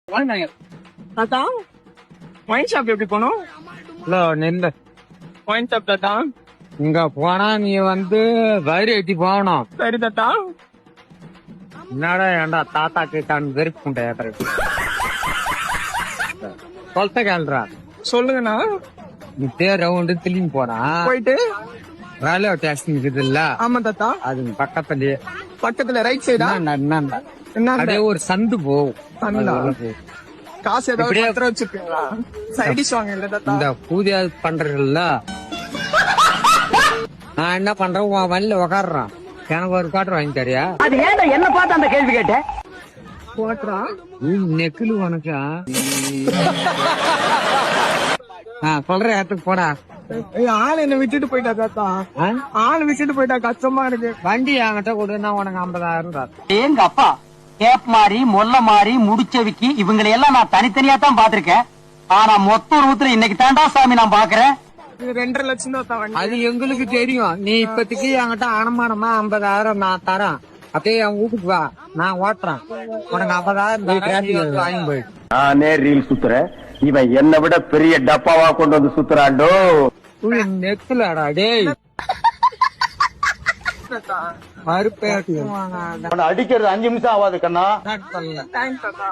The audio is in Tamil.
தாத்தா ஒயின் ஷாப் எப்படி போகணும்? ஹலோ நெல்லு ஒயின் ஷாப் தாத்தா. இங்க போனா நீ வயிறு எட்டி போகணும். சரி தாத்தா. என்னடா ஏண்டா தாத்தா கேட்டான்னு வெறுப்பு கொண்ட சொல்ல கேள்றா. சொல்லுங்கண்ணா. நீ தேர் ரவுண்டு திரும்பி போனா போயிட்டு ரயில்வே ஸ்டேஷன் இருக்குது இல்ல? ஆமா தாத்தா. அது பக்கத்துலயே பக்கத்துல ரைட் சைடா? என்ன அதே ஒரு சந்து போகும். சந்தா? அது உள்ள போ. காசு ஏதாவது இப்படியே- பத்திரம் வச்சிருக்கீங்களா? சைடிஷ் வாங்க இல்ல தாத்தா. இந்த பூஜை பண்றீங்கல்ல, நான் என்ன பண்றேன், உன் வண்டியில உக்காடுறான், எனக்கு ஒரு காட்டு வாங்கி தரியா? அது ஏன்டா என்ன பார்த்து அந்த கேள்வி கேட்ட? போட்டுறா. நெக்கிலு உனக்கு சொல்ற இடத்துக்கு போடா. ஆள் என்ன விட்டுட்டு போயிட்டா தாத்தா. ஆள் விட்டுட்டு போயிட்டா கஷ்டமா இருக்கு. வண்டி என்கிட்ட கொடுன்னா உனக்கு 50,000 தான். எங்க அப்பா கேப் மாறி மொல்ல மாறி முடிச்சவிக்கி இவங்களை எல்லாம் நான் தனித்தனியா தான் பாத்திருக்கேன். ஆனா மொத்த ரூத்துல இன்னைக்கு தாண்டா சாமி நான் பாக்குறேன். இது 2.5 லட்சம் தான் வண்டி. அது எங்களுக்கு தெரியும். நீ இப்பத்திக்கு என்கிட்ட அனுமானமா 50,000 நான் தரேன். அப்படியே என் வீட்டுக்கு வா, நான் ஓட்டுறேன், உனக்கு 50,000 வாங்கி போயிடு. நானே ரீல் சுத்துறேன், இவன் என்னை விட பெரிய டப்பாவா கொண்டு வந்து சுத்துறாண்டோ. நெத்துலடா டேய் மறுப்பே அடிக்கிறது 5 நிமிஷம் ஆகாது கண்ணா. தேங்க்ஸ் தாத்தா.